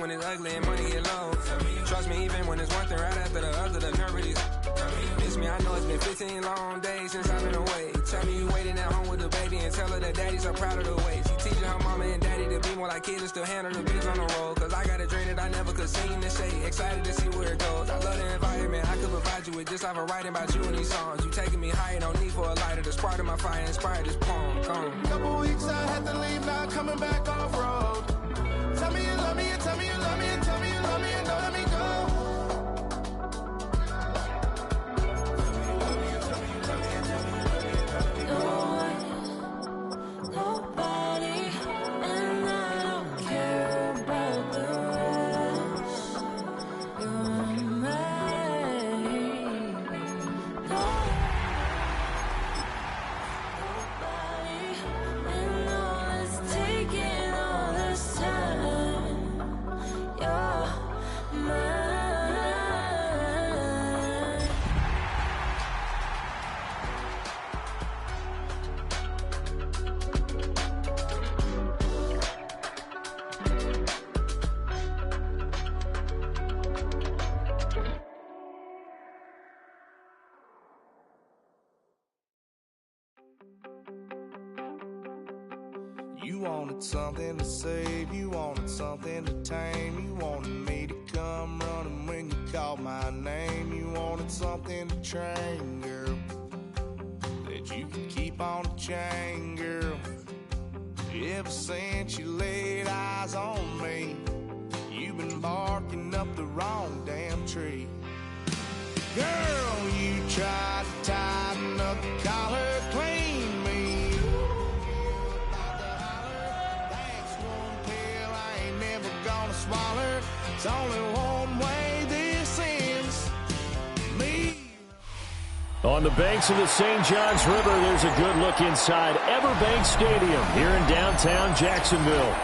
when it's ugly and money get low. Trust me even when it's one thing right after the other, the nerve of these. Miss me, I know it's been 15 long days since I've been away. Tell me you waiting at home with the baby and tell her that daddy's so proud of the way. She teaching her mama and daddy to be more like kids and still handle the biz on the road. Cause I got a dream that I never could sing and say. Excited to see where it goes. I love the environment. I could provide you with just like I'm writing about you in these songs. You taking me higher, no need for a lighter. The spark of my fire inspired this poem. Couple weeks I had to leave, not coming back off road. Tell me you love me and tell me you love me and tell me you love me and don't let me go. You wanted something to save, you wanted something to tame. You wanted me to come running when you called my name. You wanted something to train, girl, that you could keep on the chain, girl. Ever since you laid eyes on me, you've been barking up the wrong damn tree. Girl, you tried to tighten up the collar, clean me. Smaller. It's only one way this ends. Me. On the banks of the St. Johns River, there's a good look inside Everbank Stadium here in downtown Jacksonville.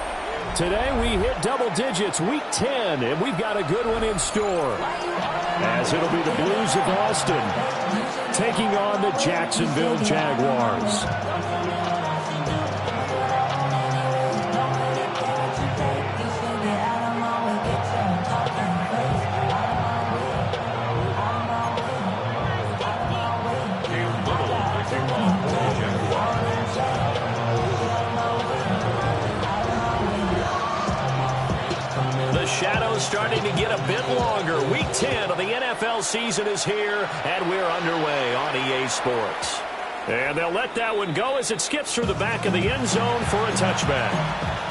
Today we hit double digits, week 10, and we've got a good one in store. As it'll be the Blues of Austin taking on the Jacksonville Jaguars. Shadows starting to get a bit longer. Week 10 of the NFL season is here, and we're underway on EA Sports. And they'll let that one go as it skips through the back of the end zone for a touchback.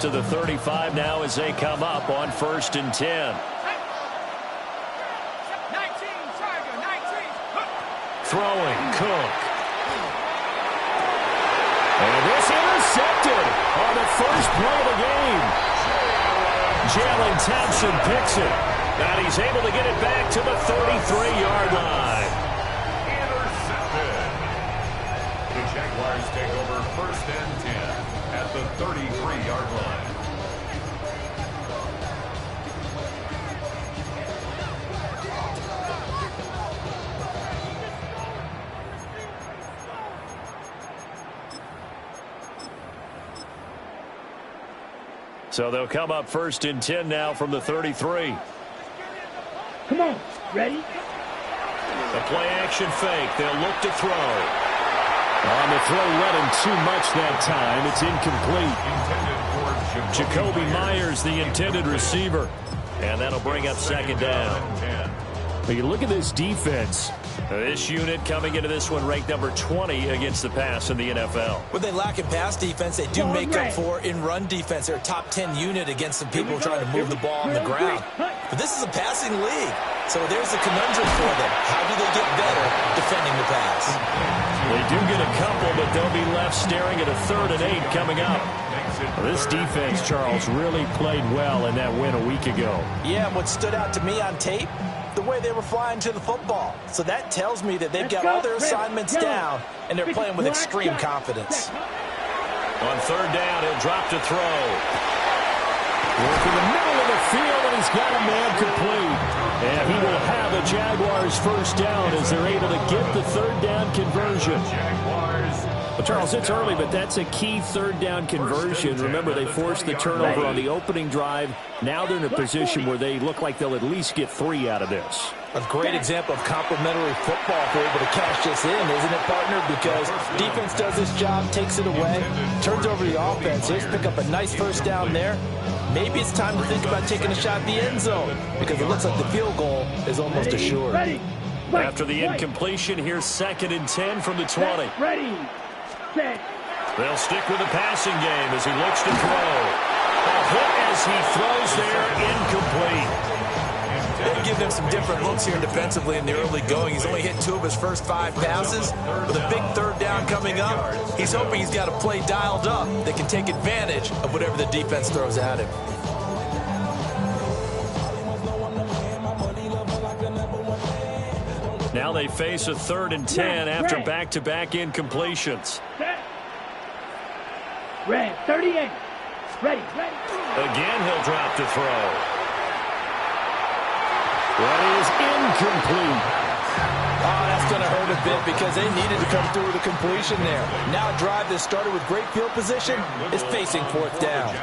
To the 35 now as they come up on 1st and 10. 19, Throwing, Cook. And this intercepted on the first play of the game. Jalen Thompson picks it. And he's able to get it back to the 33-yard line. Intercepted. The Jaguars take over 1st and 10. At the 33-yard line. So they'll come up 1st and 10 now from the 33. Come on, ready? The play action fake. They'll look to throw. On the throw, led him too much that time. It's incomplete. Jacoby Myers, the intended receiver. And that'll bring up 2nd down. But you look at this defense. This unit coming into this one ranked number 20 against the pass in the NFL. When they lack in pass defense, they do make up for in run defense. They're a top 10 unit against some people trying to move the ball on the ground. But this is a passing league. So there's a conundrum for them. How do they get better defending the pass? They do get a couple, but they'll be left staring at a 3rd and 8 coming up. This defense, Charles, really played well in that win a week ago. Yeah, what stood out to me on tape, the way they were flying to the football. So that tells me that they've got all their assignments down, and they're playing with extreme confidence. On third down, he'll drop to throw. Working the middle of the field, and he's got a man complete. And he will have a Jaguars first down as they're able to get the third down conversion. Well, Charles, it's early, but that's a key third down conversion. Remember, they forced the turnover on the opening drive. Now they're in a position where they look like they'll at least get 3 out of this. A great example of complementary football if they're able to cash this in, isn't it, partner? Because defense does this job, takes it away, turns over the offense. Just pick up a nice first down there. Maybe it's time to think about taking a shot at the end zone because it looks like the field goal is almost assured. After the incompletion, here's 2nd and 10 from the 20. They'll stick with the passing game as he looks to throw. A hit as he throws there, incomplete. They've given him some different looks here defensively in the early going. He's only hit 2 of his first 5 passes. With a big third down coming up, he's hoping he's got a play dialed up that can take advantage of whatever the defense throws at him. Now they face a 3rd and 10 after back-to-back incompletions. Red, 38. Ready. Again, he'll drop to throw. That is incomplete. Oh, that's going to hurt a bit because they needed to come through with a completion there. Now a drive that started with great field position is facing 4th down.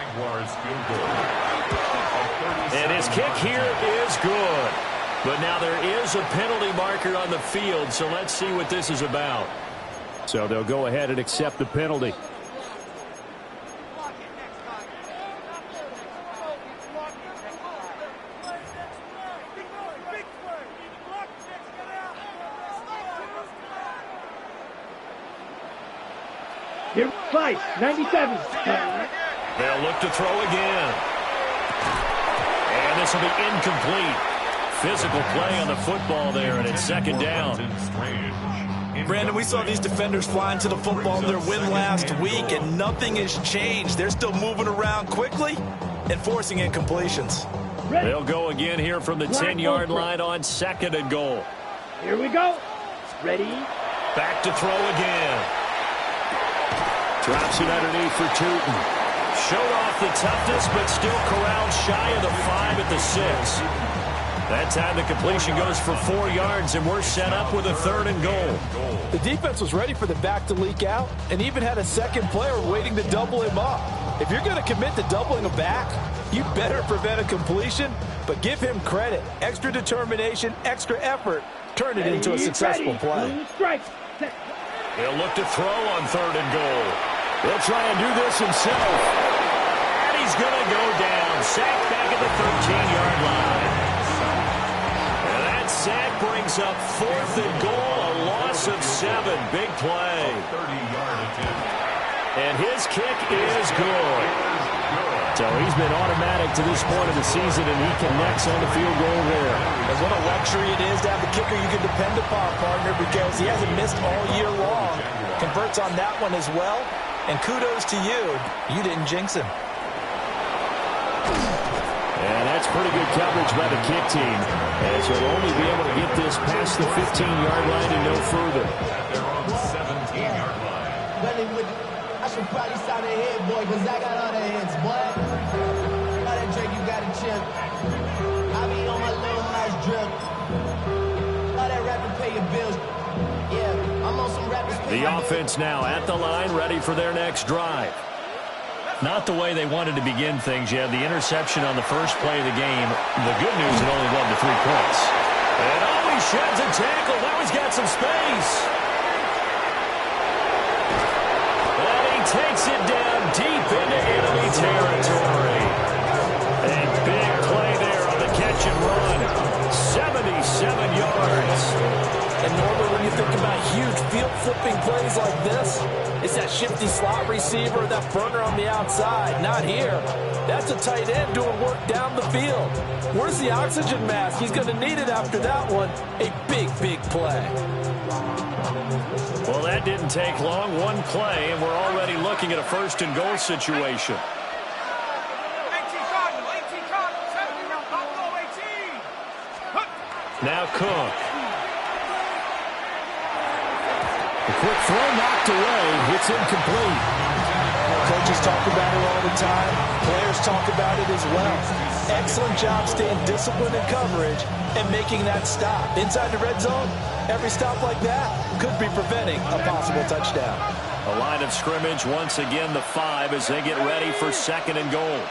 And his kick here is good. But now there is a penalty marker on the field, so let's see what this is about. So they'll go ahead and accept the penalty. Here, Slice, 97. They'll look to throw again. And this will be incomplete. Physical play on the football there, and it's 2nd down. Brandon, we saw these defenders flying to the football in their win last week, and nothing has changed. They're still moving around quickly and forcing incompletions. They'll go again here from the 10-yard line on 2nd and goal. Here we go. Ready. Back to throw again. Drops it underneath for Tootin. Showed off the toughness, but still corralled shy of the 5 at the 6. That time the completion goes for 4 yards, and we're set up with a 3rd and goal. The defense was ready for the back to leak out and even had a second player waiting to double him up. If you're going to commit to doubling a back, you better prevent a completion, but give him credit. Extra determination, extra effort, turn it into a successful play. He'll look to throw on 3rd and goal. He'll try and do this himself. And he's going to go down. Sacked back at the 13-yard line. And that sack brings up 4th and goal, a loss of 7. Big play. And his kick is good. So he's been automatic to this point of the season, and he connects on the field goal there. And what a luxury it is to have a kicker you can depend upon, partner, because he hasn't missed all year long. Converts on that one as well. And kudos to you. You didn't jinx him. And that's pretty good coverage by the kick team, as he'll only be able to get this past the 15-yard line and no further. They're on the 17-yard line. I should probably sign a head, boy, because I got all the heads, boy. All that Drake, you got a chip. I be on my little nice drip. All that rapping, pay your bills. Yeah, I'm on some rappers. The offense now at the line, ready for their next drive. Not the way they wanted to begin things. You had the interception on the first play of the game. The good news, it only led to 3 points. And he sheds a tackle. Now he's got some space. And he takes it down deep into enemy territory. A big play there on the catch and run. 77 yards. And normally when you think about huge field-flipping plays like this, it's that shifty slot receiver, that burner on the outside. Not here. That's a tight end doing work down the field. Where's the oxygen mask? He's going to need it after that one. A big, big play. Well, that didn't take long. One play, and we're already looking at a 1st and goal situation. Now Cook. The quick throw knocked away. It's incomplete. Coaches talk about it all the time. Players talk about it as well. Excellent job staying disciplined in coverage and making that stop. Inside the red zone, every stop like that could be preventing a possible touchdown. A line of scrimmage, once again the 5 as they get ready for 2nd and goal.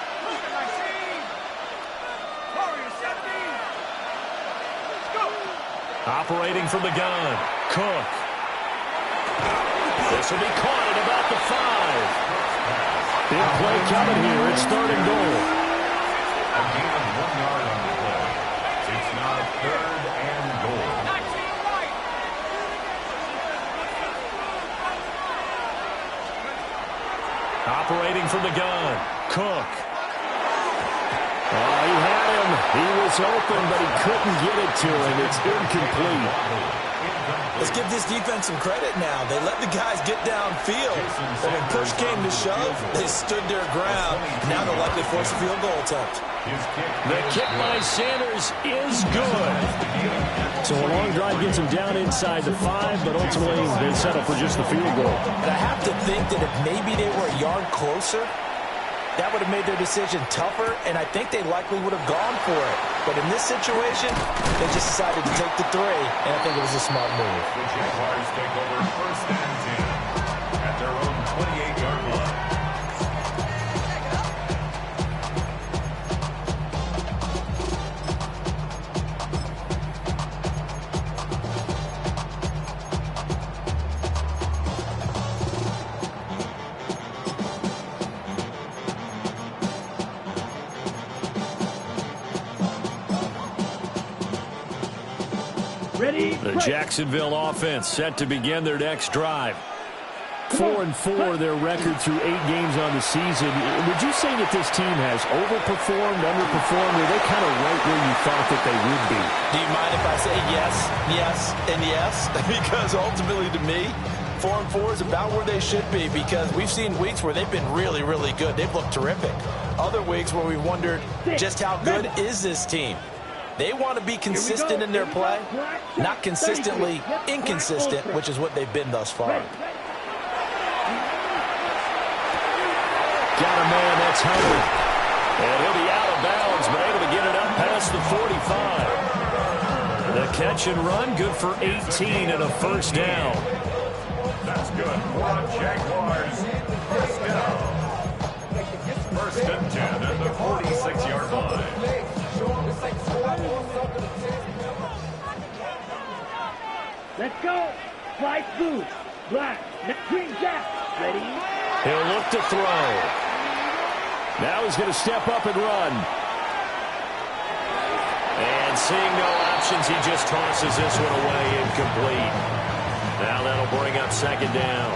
Operating from the gun, Cook. This will be caught at about the 5. Big play coming here. It's 3rd and goal. A gain of 1 yard on the play. It's now 3rd and goal. Operating from the gun, Cook. Oh, he had him. He was open, but he couldn't get it to him. It's incomplete. Let's give this defense some credit now. They let the guys get downfield. But when push came to shove, they stood their ground. Now they'll likely force a field goal attempt. The kick by Sanders is good. So a long drive gets them down inside the 5, but ultimately they settle for just the field goal. But I have to think that if maybe they were a yard closer, that would have made their decision tougher, and I think they likely would have gone for it. But in this situation, they just decided to take the 3, and I think it was a smart move. The Jaguars take over 1st and 10 at their own 28-yard line. Ready, The Jacksonville offense set to begin their next drive. 4-4 their record through 8 games on the season. Would you say that this team has overperformed, underperformed, or are they kind of right where you thought that they would be? Do you mind if I say yes, yes, and yes? Because ultimately to me, 4-4 is about where they should be, because we've seen weeks where they've been really, really good. They've looked terrific. Other weeks where we've wondered just how good is this team. They want to be consistent in their play, not consistently inconsistent, which is what they've been thus far. Got a man that's hungry. And he'll be out of bounds, but able to get it up past the 45. The catch and run, good for 18 and a 1st down. That's good for the Jaguars. 1st down. 1st and 10 at the 46-yard line. Let's go. Fly blue. Black. Green jack. Ready? He'll look to throw. Now he's going to step up and run. And seeing no options, he just tosses this one away, incomplete. Now that'll bring up 2nd down.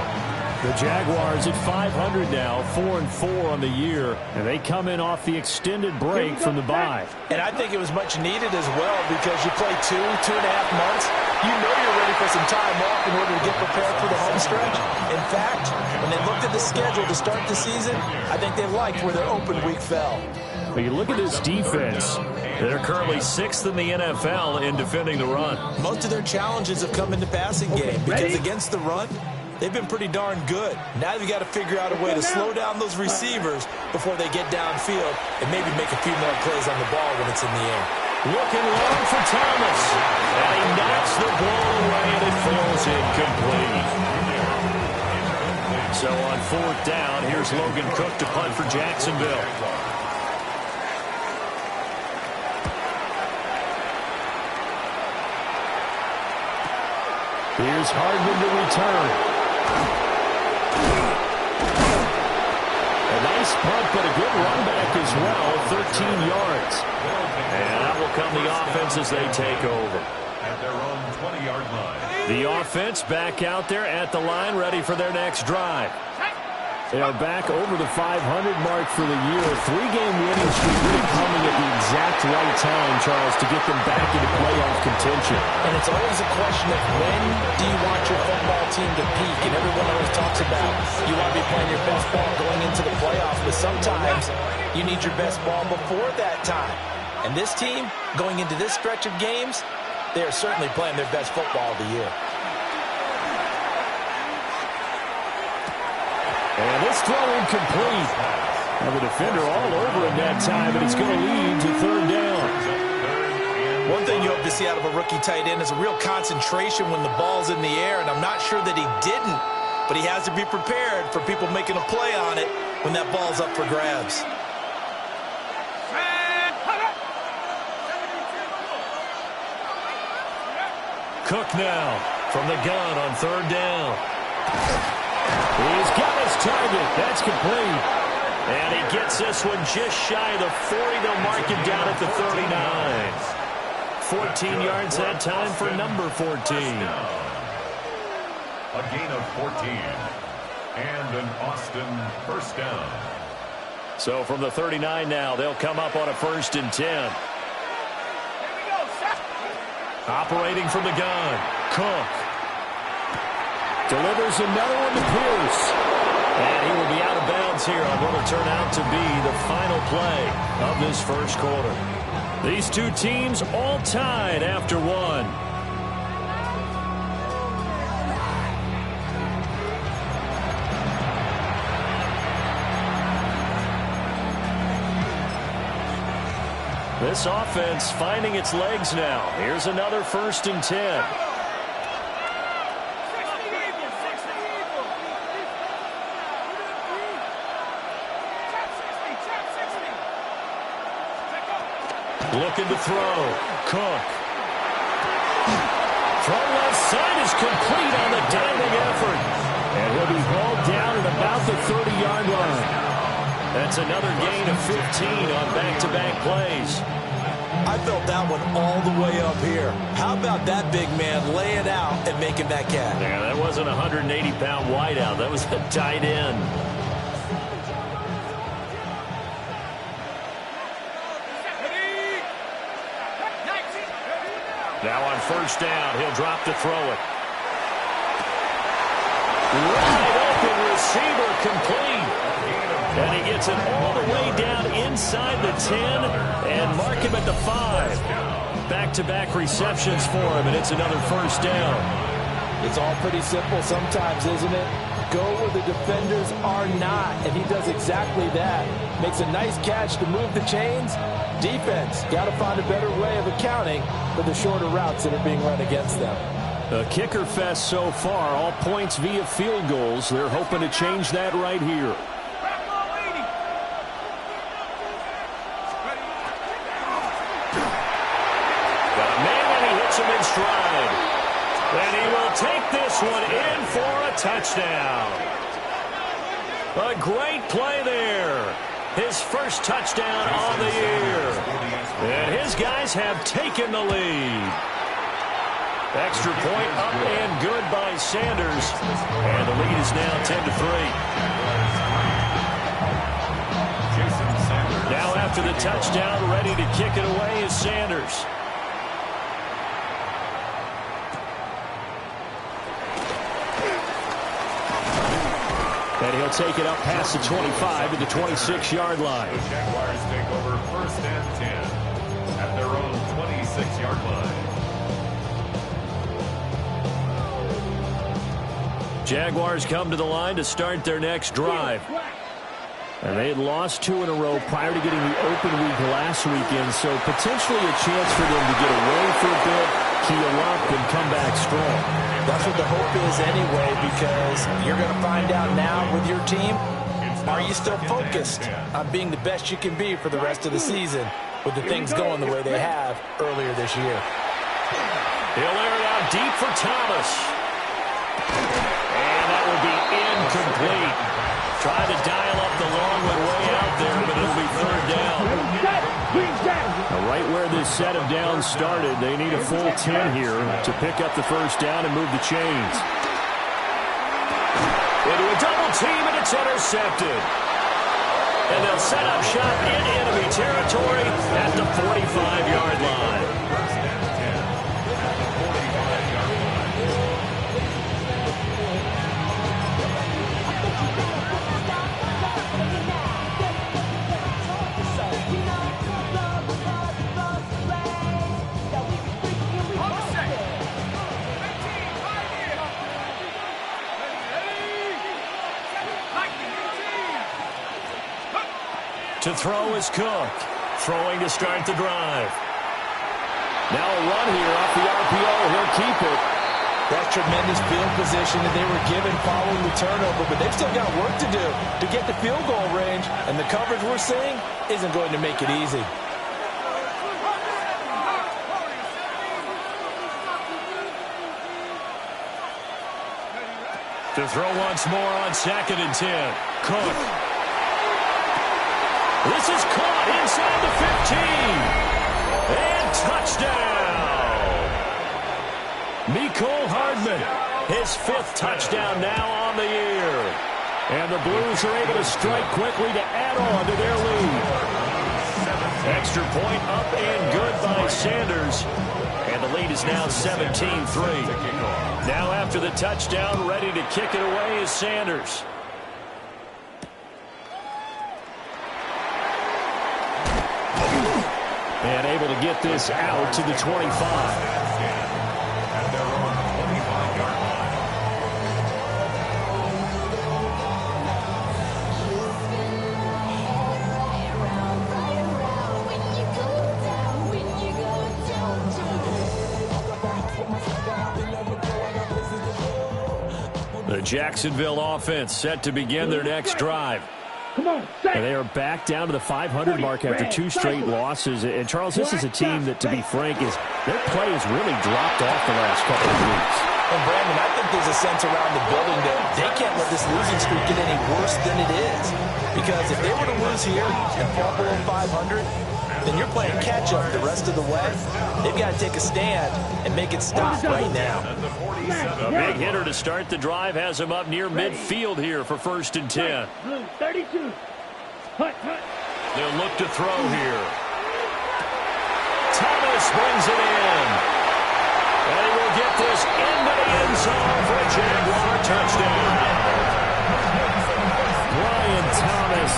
The Jaguars at 500 now, 4-4 on the year, and they come in off the extended break from the bye. And I think it was much needed as well, because you play 2.5 months. You know you're ready for some time off in order to get prepared for the home stretch. In fact, when they looked at the schedule to start the season, I think they liked where their open week fell. But you look at this defense. They're currently 6th in the NFL in defending the run. Most of their challenges have come in the passing game, because against the run, they've been pretty darn good. Now you've got to figure out a way to slow down those receivers before they get downfield and maybe make a few more plays on the ball when it's in the air. Looking long for Thomas. And he knocks the ball away, and it falls incomplete. So on 4th down, here's Logan Cook to punt for Jacksonville. Here's Hardman to return. A nice punt, but a good run back as well, 13 yards. And out will come the offense as they take over. At their own 20-yard line. The offense back out there at the line, ready for their next drive. They are back over the 500 mark for the year. 3-game winning streak really coming at the exact right time, Charles, to get them back into playoff contention. And it's always a question of when do you want your football team to peak? And everyone always talks about you want to be playing your best ball going into the playoffs, but sometimes you need your best ball before that time. And this team, going into this stretch of games, they are certainly playing their best football of the year. And this throw incomplete. Now the defender all over him that time, and it's going to lead to third down. One thing you hope to see out of a rookie tight end is a real concentration when the ball's in the air, and I'm not sure that he didn't, but he has to be prepared for people making a play on it when that ball's up for grabs. Cook now from the gun on third down. He's got his target. That's complete. And he gets this one just shy of the 40. They'll mark him down at the 39. 14 yards that time for number 14. A gain of 14. And an Austin first down. So from the 39 now, they'll come up on a 1st and 10. Operating from the gun, Cook. Delivers another one to Pierce. And he will be out of bounds here on what will turn out to be the final play of this first quarter. These two teams all tied after one. This offense finding its legs now. Here's another 1st and 10. Looking to throw. Cook. Throw left side is complete on the diving effort. And he'll be hauled down at about the 30-yard line. That's another gain of 15 on back-to-back plays. I felt that one all the way up here. How about that big man laying out and making that catch? Yeah, that wasn't a 180-pound wideout. That was a tight end. Now on 1st down, he'll drop to throw it. Wide open receiver complete. And he gets it all the way down inside the 10 and mark him at the 5. Back-to-back receptions for him, and it's another 1st down. It's all pretty simple sometimes, isn't it? Go where the defenders are not, and he does exactly that. Makes a nice catch to move the chains. Defense, got to find a better way of accounting for the shorter routes that are being run against them. A kicker fest so far, all points via field goals. They're hoping to change that right here. Got a man, and he hits him in stride. And he will take this one in for a touchdown. A great play there. His first touchdown on the year. And his guys have taken the lead. Extra point up and good by Sanders. And the lead is now 10-3. Now after the touchdown, ready to kick it away is Sanders. And he'll take it up past the 25 to the 26-yard line. The Jaguars take over 1st and 10 at their own 26-yard line. Jaguars come to the line to start their next drive. And they had lost 2 in a row prior to getting the open week last weekend, so potentially a chance for them to get away for a bit, heal up, and come back strong. That's what the hope is anyway, because you're going to find out now with your team, are you still focused on being the best you can be for the rest of the season with the things going the way they have earlier this year? He'll air it out deep for Thomas. And that will be incomplete. Tried to dial up the long one way out there, but it'll be 3rd down. Now, right where this set of downs started, they need a full 10 here to pick up the 1st down and move the chains. Into a double team, and it's intercepted. And they'll set up shop in enemy territory at the 45-yard line. To throw is Cook. Throwing to start the drive. Now a run here off the RPO. He'll keep it. That's tremendous field position that they were given following the turnover, but they've still got work to do to get the field goal range, and the coverage we're seeing isn't going to make it easy. To throw once more on 2nd and 10. Cook. This is caught inside the 15. And touchdown. Mecole Hardman, his 5th touchdown now on the year. And the Blues are able to strike quickly to add on to their lead. Extra point up and good by Sanders. And the lead is now 17-3. Now after the touchdown, ready to kick it away is Sanders. And able to get this out to the 25. The Jacksonville offense set to begin their next drive. And they are back down to the 500 mark after 2 straight losses. And, Charles, this is a team that, to be frank, their play has really dropped off the last couple of weeks. And, Brandon, I think there's a sense around the building that they can't let this losing streak get any worse than it is. Because if they were to lose here and fall below 500, then you're playing catch-up the rest of the way. They've got to take a stand and make it stop right now. A big hitter to start the drive has him up near midfield here for 1st and 10. 32. They'll look to throw here. Thomas brings it in. And he will get this into the end zone for a Jaguar touchdown. Brian Thomas,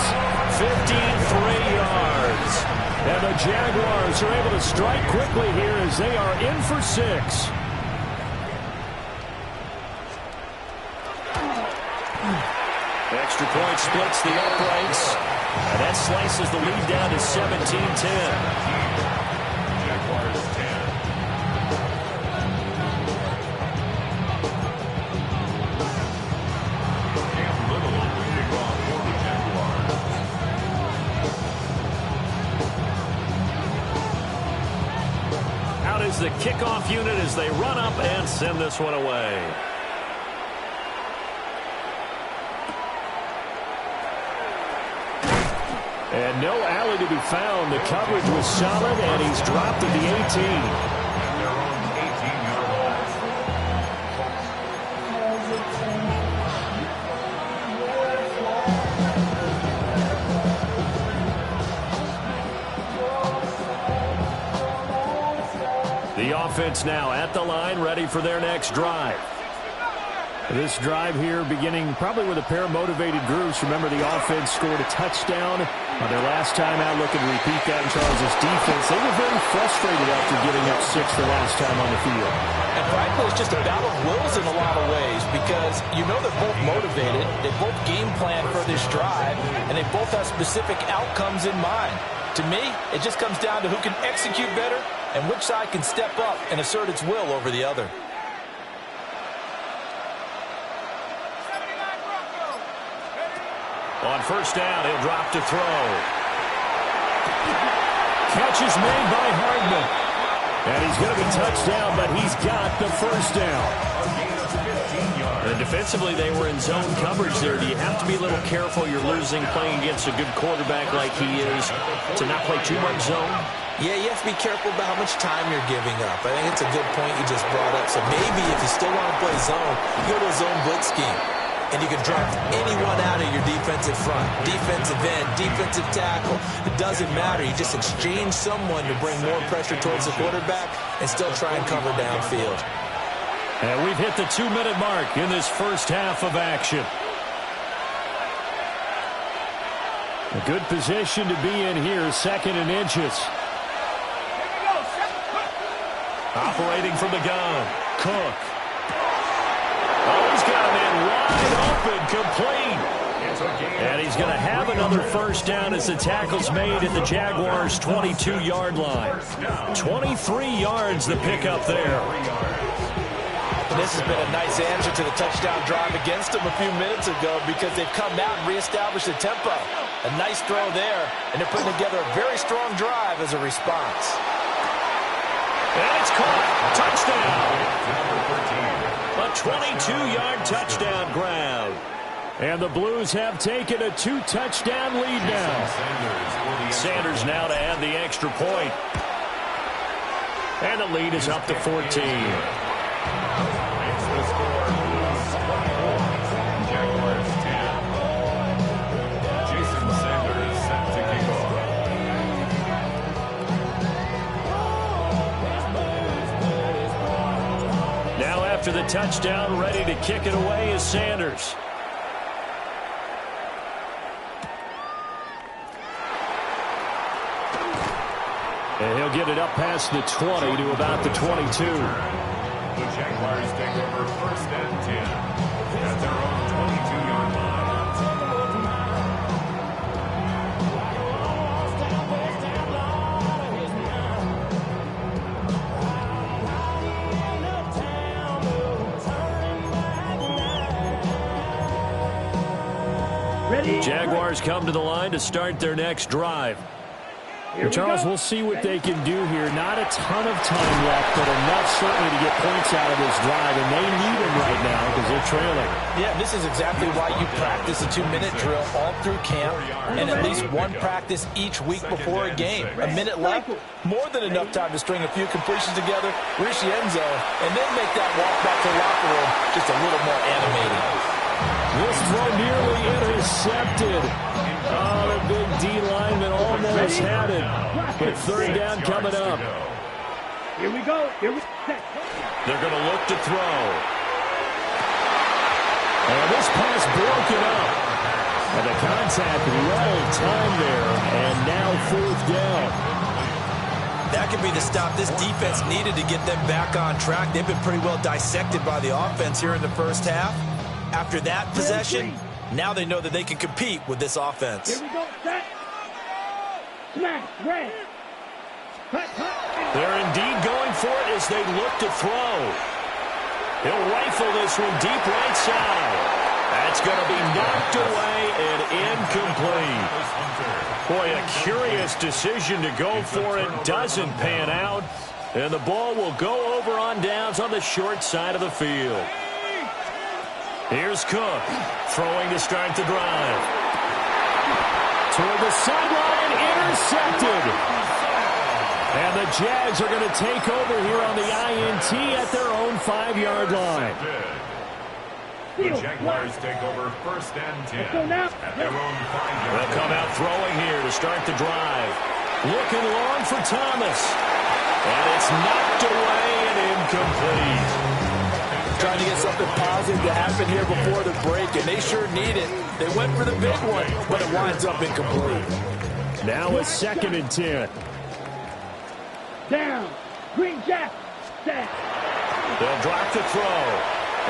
53 yards. And the Jaguars are able to strike quickly here as they are in for 6. Extra point splits the uprights. And that slices the lead down to 17-10. Out is the kickoff unit as they run up and send this one away. And no alley to be found. The coverage was solid, and he's dropped at the 18. The offense now at the line, ready for their next drive. This drive here beginning probably with a pair of motivated groups. Remember, the offense scored a touchdown on their last time out. Looking to repeat that in Charles' defense. They were very frustrated after giving up 6 the last time on the field. And frankly, it's just a battle of wills in a lot of ways because you know they're both motivated. They both game plan for this drive, and they both have specific outcomes in mind. To me, it just comes down to who can execute better and which side can step up and assert its will over the other. On 1st down, he'll drop to throw. Catch is made by Hardman. And he's going to be touched down, but he's got the 1st down. And defensively, they were in zone coverage there. Do you have to be a little careful? You're losing playing against a good quarterback like he is to not play too much zone? Yeah, you have to be careful about how much time you're giving up. I think it's a good point you just brought up. So maybe if you still want to play zone, you go to a zone blitz scheme. And you can draft anyone out of your defensive front, defensive end, defensive tackle. It doesn't matter. You just exchange someone to bring more pressure towards the quarterback and still try and cover downfield. And we've hit the 2-minute mark in this first half of action. A good position to be in here, 2nd and inches. Operating from the gun, Cook. Oh, he's got him in wide open, complete. And he's going to have another another first down as the tackle's made at the Jaguars' 22-yard line. 23 yards the pickup there. And this has been a nice answer to the touchdown drive against them a few minutes ago because they've come out and reestablished the tempo. A nice throw there, and they're putting together a very strong drive as a response. And it's caught. Touchdown. A 22-yard touchdown grab. And the Blues have taken a 2-touchdown lead now. Sanders now to add the extra point. And the lead is up to 14. Now after the touchdown, ready to kick it away is Sanders. And he'll get it up past the 20 to about the 22. The Jaguars take over first and 10 at their own 22-yard line. Ready? Jaguars come to the line to start their next drive. Charles, we'll see what they can do here. Not a ton of time left, but enough certainly to get points out of this drive, and they need them right now because they're trailing. Yeah, this is exactly why you practice a 2-minute drill all through camp and at least one practice each week before a game. A minute left, more than enough time to string a few completions together, reach the end zone, and then make that walk back to the locker room just a little more animated. This throw nearly intercepted. Oh, the big D lineman almost had it. But third down coming up. Here we go. Here we go. They're going to look to throw. And this pass broken up. And the contact well timed there. And now fourth down. That could be the stop this defense needed to get them back on track. They've been pretty well dissected by the offense here in the first half. After that possession, now they know that they can compete with this offense. Here we go. Set. Smash. Red. They're indeed going for it as they look to throw. He'll rifle this one deep right side. That's going to be knocked away and incomplete. Boy, a curious decision to go for it. Doesn't pan out. And the ball will go over on downs on the short side of the field. Here's Cook, throwing to start the drive. Toward the sideline, intercepted. And the Jags are going to take over here on the INT at their own 5-yard line. The Jaguars take over first and 10 at their own 5-yard line. They'll come out throwing here to start the drive. Looking long for Thomas. And it's knocked away and incomplete. Trying to get something positive to happen here before the break, and they sure need it. They went for the big one, but it winds up incomplete. Now a 2nd and 10. Down. Green Jack. Set. They'll drop the throw.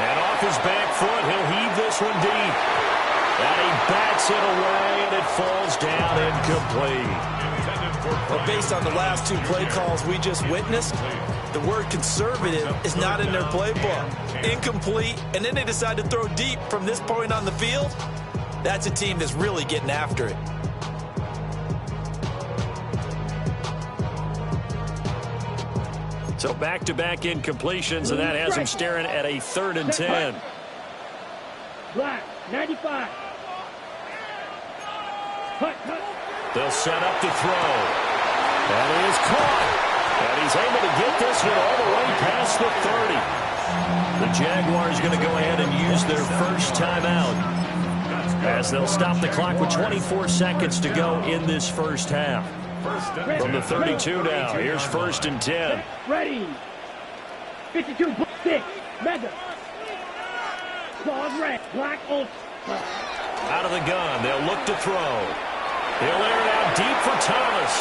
And off his back foot, he'll heave this one deep. And he bats it away, and it falls down incomplete. But based on the last 2 play calls we just witnessed, the word conservative is not in their playbook. Incomplete, and then they decide to throw deep from this point on the field. That's a team that's really getting after it. So back-to-back incompletions, and that has him staring at a 3rd and 10. Black, 95. Cut. They'll set up to throw. That is caught. And he's able to get this one all the way past the 30. The Jaguars are going to go ahead and use their first timeout as they'll stop the clock with 24 seconds to go in this first half. From the 32 now, here's 1st and 10. Ready. 52, 6, Mega. Claws red, Black ultra. Out of the gun, they'll look to throw. He'll air it out deep for Thomas.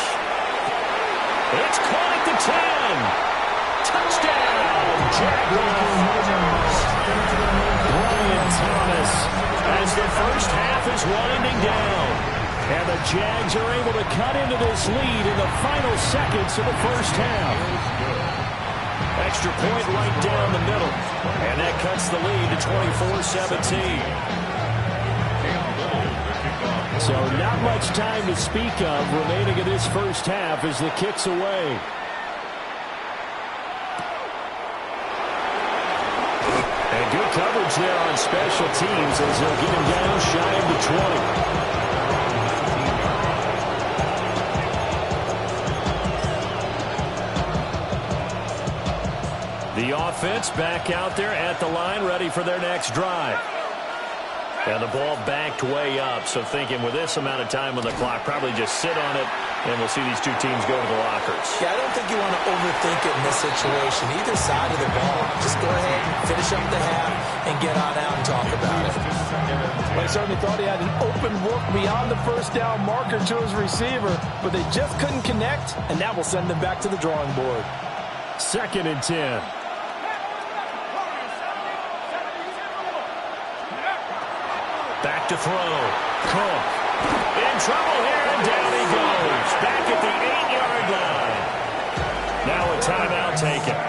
It's caught at the 10. Touchdown, Jaguars. Brian Thomas as the first half is winding down. And the Jags are able to cut into this lead in the final seconds of the first half. Extra point right down the middle. And that cuts the lead to 24-17. So not much time to speak of remaining in this first half as the kick's away. And good coverage there on special teams as they'll get him down shy of the 20. The offense back out there at the line, ready for their next drive. And the ball backed way up, so thinking with this amount of time on the clock, probably just sit on it, and we'll see these two teams go to the lockers. Yeah, I don't think you want to overthink it in this situation. Either side of the ball, just go ahead and finish up the half and get on out and talk about it. Well, he certainly thought he had an open look beyond the first down marker to his receiver, but they just couldn't connect, and that will send them back to the drawing board. 2nd and 10. Back to throw. Cook. In trouble here, and down he goes. Back at the 8-yard line. Now a timeout taken.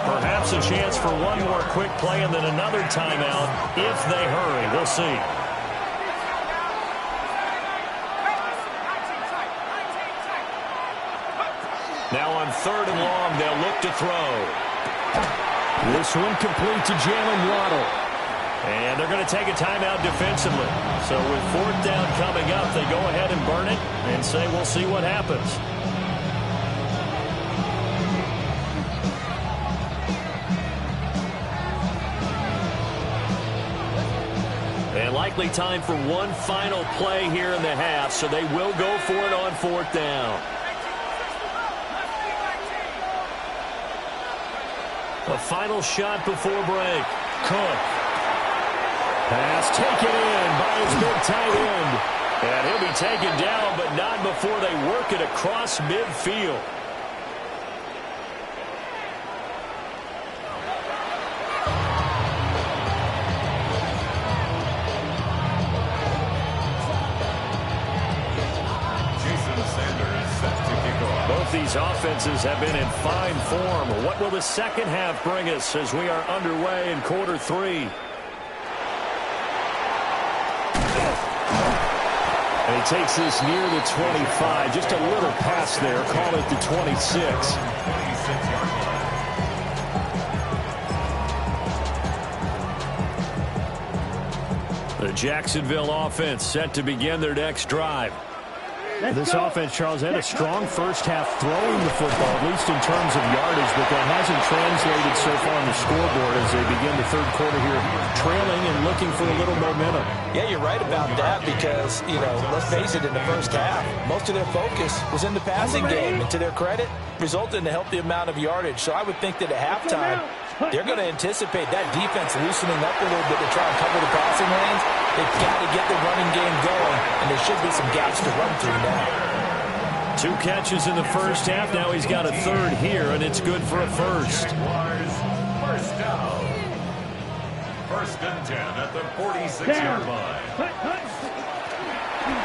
Perhaps a chance for one more quick play and then another timeout if they hurry. We'll see. Now on 3rd and long, they'll look to throw. This one complete to Jalen Waddle. And they're going to take a timeout defensively. So with 4th down coming up, they go ahead and burn it and say we'll see what happens. And likely time for one final play here in the half, so they will go for it on 4th down. A final shot before break. Cook. Pass taken in by his big tight end. And he'll be taken down, but not before they work it across midfield. Both these offenses have been in fine form. What will the second half bring us as we are underway in quarter 3? And he takes this near the 25. Just a little pass there. Call it the 26. The Jacksonville offense set to begin their next drive. This offense, Charles, had a strong first half throwing the football, at least in terms of yardage, but that hasn't translated so far on the scoreboard as they begin the 3rd quarter here, trailing and looking for a little momentum. Yeah, you're right about that because, let's face it, in the first half, most of their focus was in the passing game, and to their credit, resulted in a healthy amount of yardage. So I would think that at halftime, they're going to anticipate that defense loosening up a little bit to try and cover the passing lanes. They've got to get the running game going, and there should be some gaps to run through now. 2 catches in the first half. Now he's got a 3rd here, and it's good for a first. First down. 1st and 10 at the 46-yard line.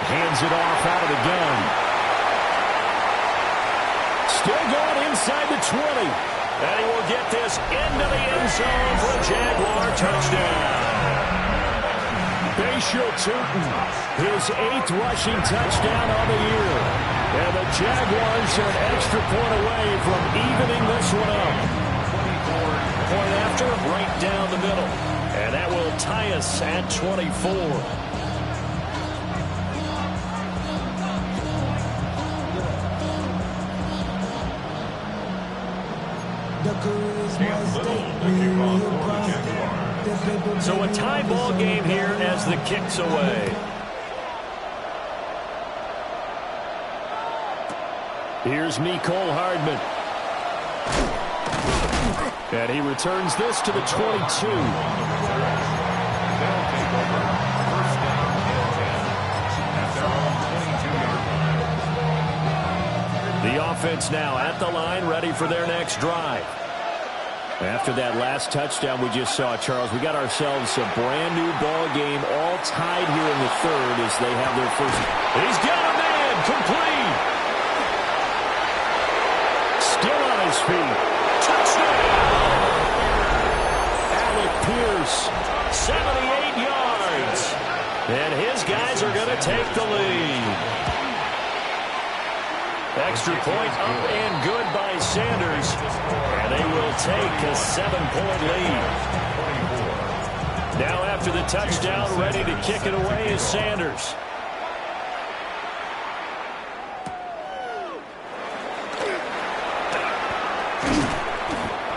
Hands it off out of the gun. Still going inside the 20. And he will get this into the end zone for a Jaguar touchdown. Bashir Tootin, his 8th rushing touchdown on the year. And the Jaguars are an extra point away from evening this one up. Point after, right down the middle. And that will tie us at 24. So a tie ball game here as the kick's away. Here's Mecole Hardman. And he returns this to the 22. The offense now at the line, ready for their next drive. After that last touchdown we just saw, Charles, we got ourselves a brand new ball game all tied here in the third as they have their first. He's got a man, complete. Still on his feet. Touchdown! Alec Pierce, 78 yards. And his guys are going to take the lead. Extra point up and good by Sanders. And they will take a 7-point lead. Now after the touchdown, ready to kick it away is Sanders.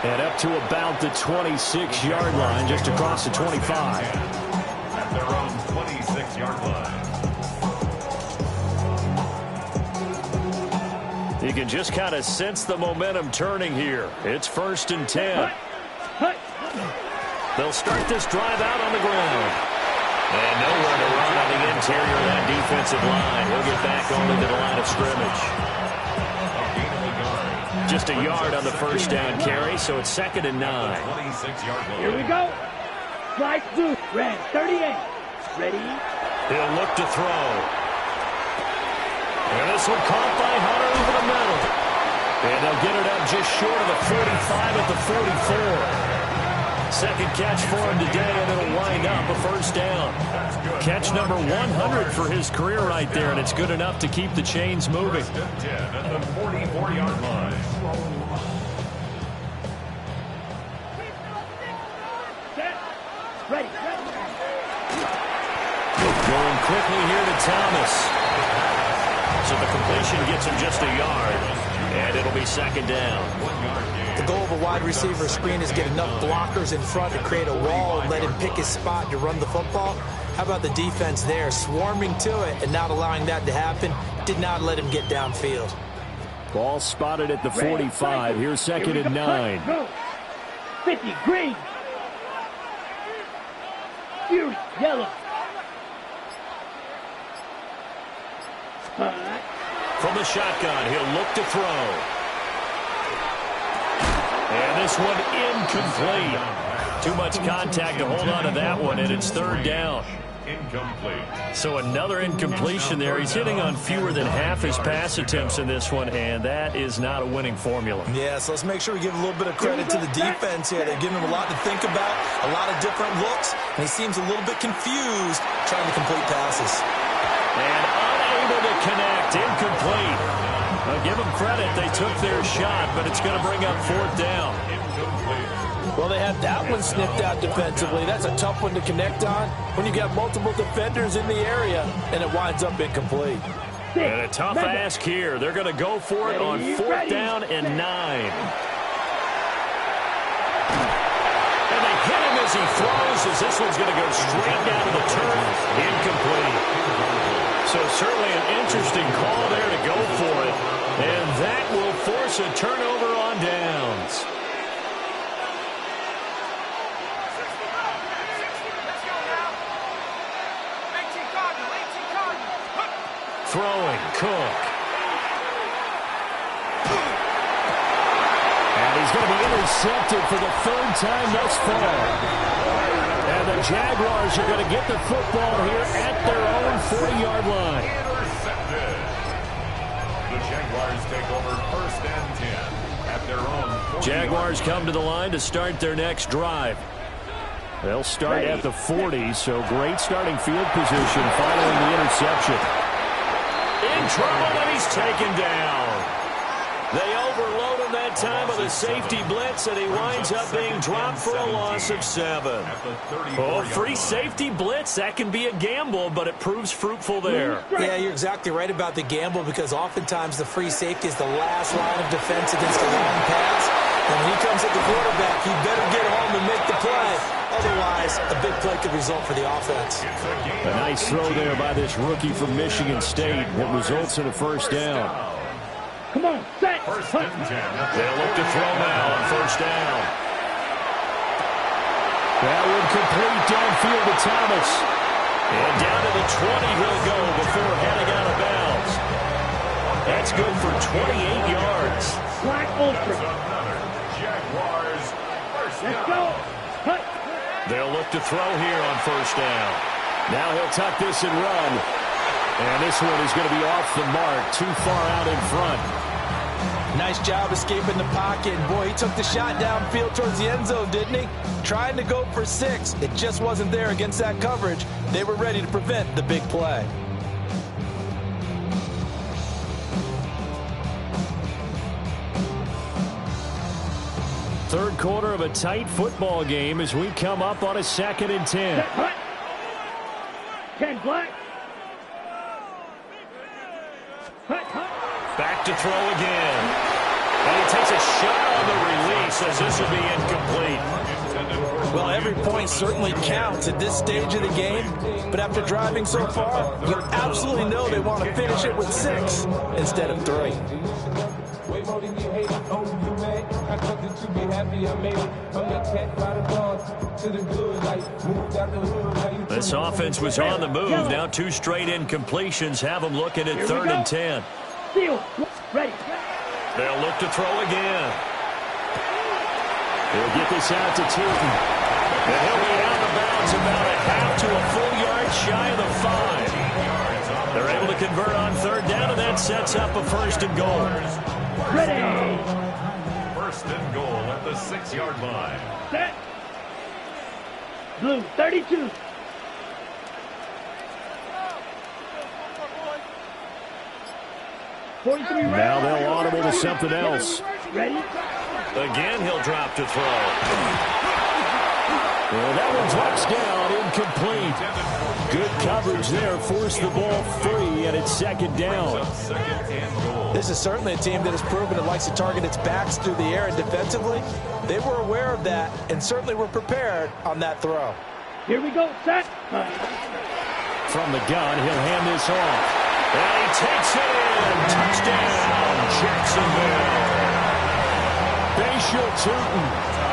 And up to about the 26-yard line, just across the 25. At their own 26-yard line. You can just kind of sense the momentum turning here. It's 1st and 10. They'll start this drive out on the ground. And nowhere to run on the interior of that defensive line. He'll get back only to the line of scrimmage. Just a yard on the first down carry, so it's 2nd and 9. Here we go. Slide two. Red, 38. Ready? He'll look to throw. And this one caught by Hunter over the middle. And they'll get it up just short of the 45 at the 44. Second catch for him today, and it'll wind up a first down. Catch number 100 for his career right there, and it's good enough to keep the chains moving. 10 at the 44-yard line. Ready. Going quickly here to Thomas. So the completion gets him just a yard, and it'll be 2nd down. The goal of a wide receiver screen is get enough blockers in front to create a wall and let him pick his spot to run the football. How about the defense there, swarming to it and not allowing that to happen? Did not let him get downfield. Ball spotted at the 45. Here's 2nd and 9. 50, green. Fury, yellow. From the shotgun, he'll look to throw. And this one incomplete. Too much contact to hold on to that one, and it's 3rd down. Incomplete. So another incompletion there. He's hitting on fewer than half his pass attempts in this one, and that is not a winning formula. Yeah, so let's make sure we give a little bit of credit to the defense here. They're giving him a lot to think about, a lot of different looks, and he seems a little bit confused trying to complete passes. And unable to connect, incomplete. Now give them credit, they took their shot, but it's going to bring up 4th down. Well, they had that one sniffed out defensively. That's a tough one to connect on when you got multiple defenders in the area, and it winds up incomplete. And a tough ask here. They're going to go for it on 4th down and 9. And they hit him as he throws, as this one's going to go straight down to the turf. Incomplete. So certainly an interesting call there to go for it. And that will force a turnover on downs. Throwing, Cook. And he's going to be intercepted for the 3rd time thus far. And the Jaguars are going to get the football here at their own 40-yard line. Intercepted. The Jaguars take over 1st and 10 at their own 40-yard line. Jaguars come to the line to start their next drive. They'll start at the 40, so great starting field position following the interception. In trouble, and he's taken down. They overload him that time with a safety blitz, and he winds up being dropped for a loss of 7. Oh, free safety blitz, that can be a gamble, but it proves fruitful there. Yeah, you're exactly right about the gamble, because oftentimes the free safety is the last line of defense against a long pass. And when he comes at the quarterback, he better get home and make the play. Otherwise, a big play could result for the offense. A nice throw there by this rookie from Michigan State that results in a 1st down. Come on, set. 1st and 10. They'll look to throw now on 1st down. That would complete downfield to Thomas. And down to the 20 he'll go before heading out of bounds. That's good for 28 yards. Black ultra. Jaguars. 1st Let's down. go. Hut. They'll look to throw here on 1st down. Now he'll tuck this and run. And this one is going to be off the mark, too far out in front. Nice job escaping the pocket. And boy, he took the shot downfield towards the end zone, didn't he? Trying to go for 6. It just wasn't there against that coverage. They were ready to prevent the big play. Third quarter of a tight football game as we come up on a 2nd and 10. 10 black. Back to throw again. And he takes a shot on the release as this will be incomplete. Well, every point certainly counts at this stage of the game. But after driving so far, you absolutely know they want to finish it with 6 instead of 3. This offense was on the move. Now 2 straight incompletions have them looking at 3rd and 10. Ready. They'll look to throw again. He'll get this out to Tootin. And he'll be out of bounds about a half to a full yard shy of the 5. They're able to convert on 3rd down, and that sets up a 1st and goal. Ready. 1st and goal at the 6-yard line. Set. Blue, 32. Now they'll audible to something else. Ready? Again, he'll drop to throw. Well, that one's touchdown, incomplete. Good coverage there, forced the ball free, and it's 2nd down. This is certainly a team that has proven it likes to target its backs through the air, and defensively, they were aware of that and certainly were prepared on that throw. Here we go, set. From the gun, he'll hand this off. And he takes it in. Touchdown, Jacksonville. Bashir Tootin,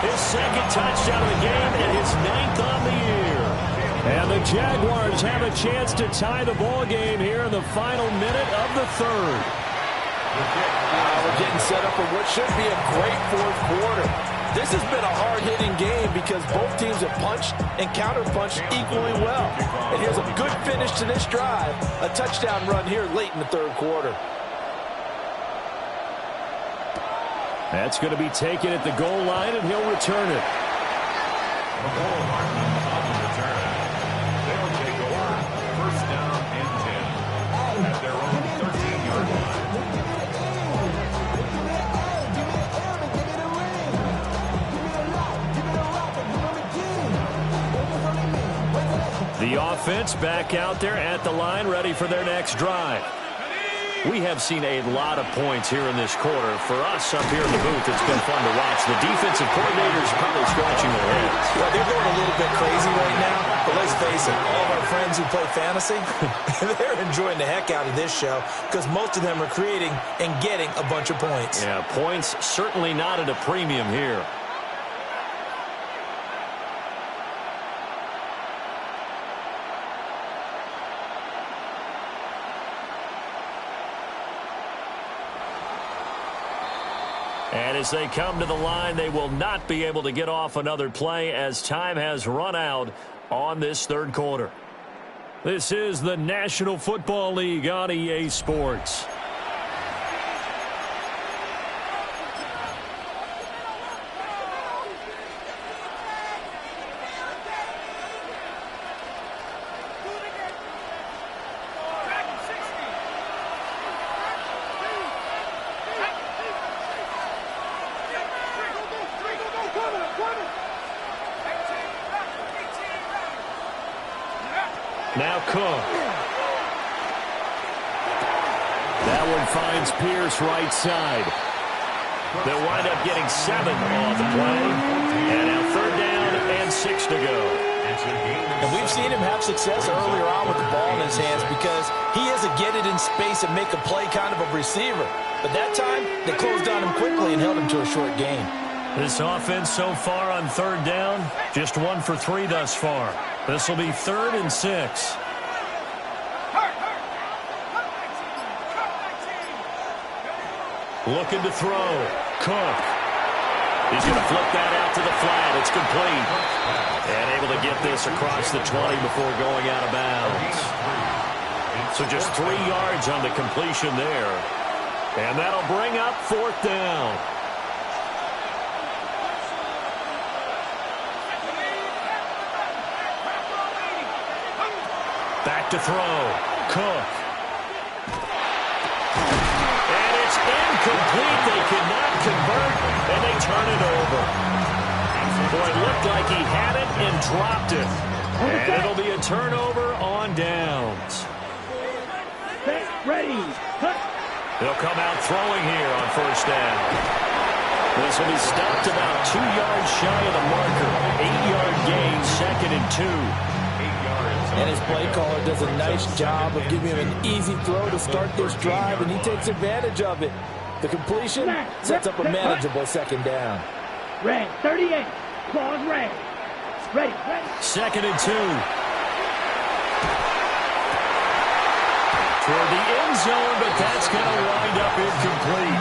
his 2nd touchdown of the game and his 9th on the year. And the Jaguars have a chance to tie the ball game here in the final minute of the 3rd. We're getting set up for what should be a great 4th quarter. This has been a hard-hitting game because both teams have punched and counter-punched equally well. And here's a good finish to this drive, a touchdown run here late in the 3rd quarter. That's going to be taken at the goal line, and he'll return it. On the return. They'll take over 1st down and 10 at their own 13-yard line. The offense back out there at the line, ready for their next drive. We have seen a lot of points here in this quarter. For us up here in the booth, it's been fun to watch. The defensive coordinators probably scratching their heads. Well, they're going a little bit crazy right now, but let's face it, all of our friends who play fantasy, they're enjoying the heck out of this show because most of them are creating and getting a bunch of points. Yeah, points certainly not at a premium here. And as they come to the line, they will not be able to get off another play as time has run out on this 3rd quarter. This is the National Football League on EA Sports. Now Cook. That one finds Pierce right side. They'll wind up getting 7 on the play. And now 3rd down and 6 to go. And we've seen him have success earlier on with the ball in his hands because he is a get it in space and make a play kind of a receiver. But that time, they closed on him quickly and held him to a short gain. This offense so far on 3rd down, just 1 for 3 thus far. This will be 3rd and 6. Looking to throw. Cook. He's going to flip that out to the flat. It's complete. And able to get this across the 20 before going out of bounds. So just 3 yards on the completion there. And that'll bring up 4th down. Back to throw. Cook. And it's incomplete. They cannot convert, and they turn it over. Boy, it looked like he had it and dropped it. And it'll be a turnover on downs. Ready. They'll come out throwing here on 1st down. This will be stopped about 2 yards shy of the marker. 8-yard gain, 2nd and 2. And his play caller does a nice job of giving him an easy throw to start this drive, and he takes advantage of it. The completion sets up a manageable 2nd down. Red, 38. Claws red. Ready. 2nd and 2. Toward the end zone, but that's going to wind up incomplete.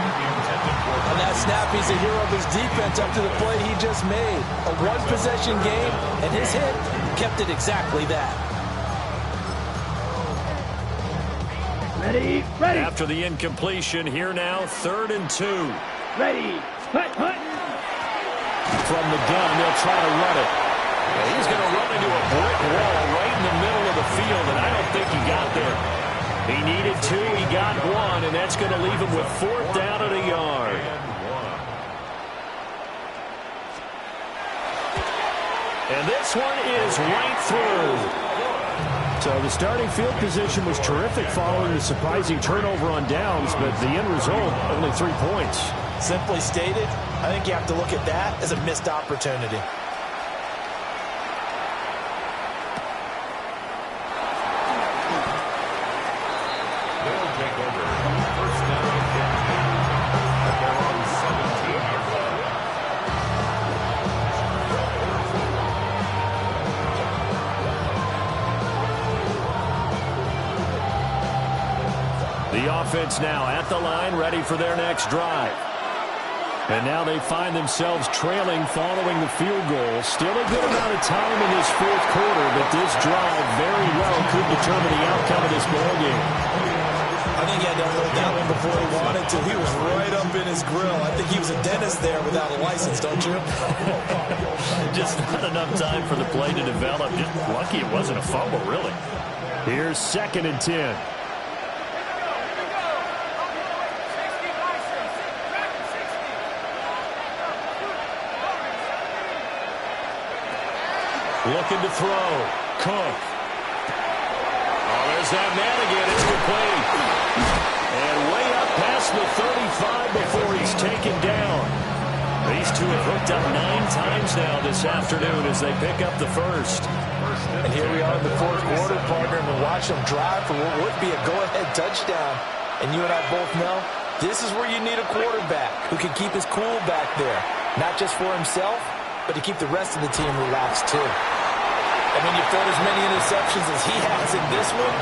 On that snap, he's a hero of his defense up to the play he just made. A one-possession game, and his hit kept it exactly that. Ready. After the incompletion, here now, 3rd and 2. Ready. Hut. From the gun, they'll try to run it. And he's going to run into a brick wall right in the middle of the field, and I don't think he got there. He needed 2, he got 1, and that's going to leave him with 4th down at a yard. And this one is right through. So the starting field position was terrific following the surprising turnover on downs, but the end result, only 3 points. Simply stated, I think you have to look at that as a missed opportunity. They'll take over 1st down and 10 at their own 17-yard line. The offense now at the line, ready for their next drive. And now they find themselves trailing following the field goal. Still a good amount of time in this 4th quarter, but this drive very well could determine the outcome of this ball game. I think he had to unload that one before he wanted to. He was right up in his grill. I think he was a dentist there without a license, don't you? Just not enough time for the play to develop. Just lucky it wasn't a fumble, really. Here's 2nd and 10. Looking to throw. Cook. Oh, there's that man again. It's complete. And way up past the 35 before he's taken down. These two have hooked up 9 times now this afternoon as they pick up the 1st. And here we are in the 4th quarter, partner, and we watch them drive for what would be a go-ahead touchdown. And you and I both know this is where you need a quarterback who can keep his cool back there. Not just for himself, but to keep the rest of the team relaxed too. And when you throw as many interceptions as he has in this one,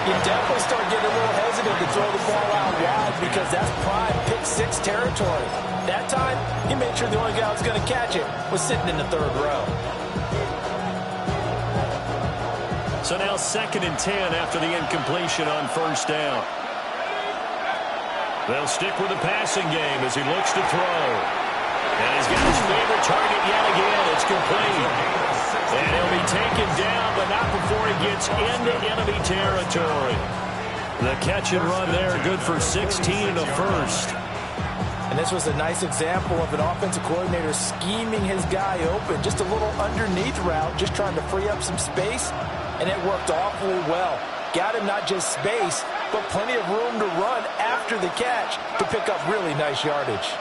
you definitely start getting a little hesitant to throw the ball out wide because that's prime pick-6 territory. That time, he made sure the only guy who was going to catch it was sitting in the 3rd row. So now 2nd and 10 after the incompletion on 1st down. They'll stick with the passing game as he looks to throw. And he's got his favorite target yet again. It's complete. And he'll be taken down, but not before he gets into enemy territory. The catch and run there, good for 16 and a 1st. And this was a nice example of an offensive coordinator scheming his guy open. Just a little underneath route, just trying to free up some space. And it worked awfully well. Got him not just space, but plenty of room to run after the catch to pick up really nice yardage.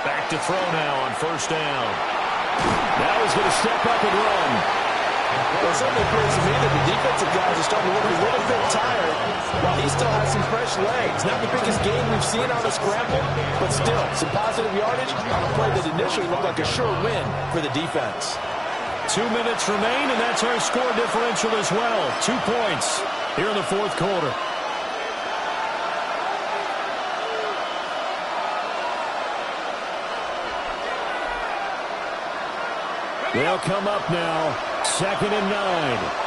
Back to throw now on 1st down. Now he's going to step up and run. Well, it certainly appears to me that the defensive guys are starting to look a little bit tired while he still has some fresh legs. Not the biggest gain we've seen on a scramble, but still some positive yardage on a play that initially looked like a sure win for the defense. 2 minutes remain, and that's our score differential as well. 2 points here in the fourth quarter. They'll come up now, 2nd and 9.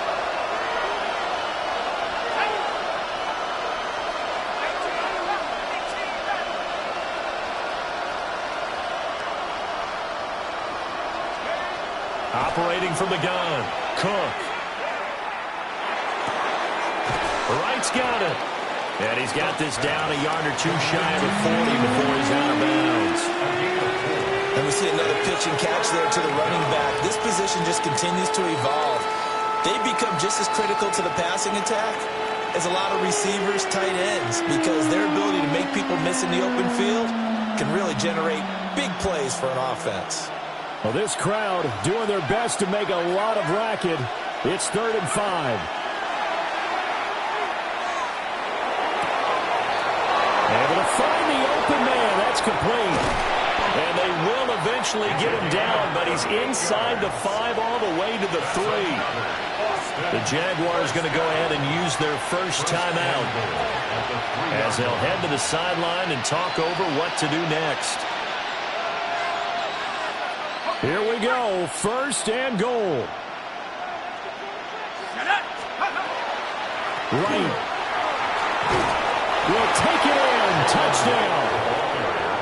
Operating from the gun, Cook. Wright's got it. And he's got this down a yard or two shy of the 40 before he's out of bounds. And we see another pitch and catch there to the running back. This position just continues to evolve. They become just as critical to the passing attack as a lot of receivers, tight ends, because their ability to make people miss in the open field can really generate big plays for an offense. Well, this crowd doing their best to make a lot of racket. It's 3rd and 5. Able to find the open man. That's complete. And they will eventually get him down, but he's inside the 5 all the way to the 3. The Jaguars going to go ahead and use their first timeout as they'll head to the sideline and talk over what to do next. Here we go, 1st and goal. Wright will take it in, touchdown.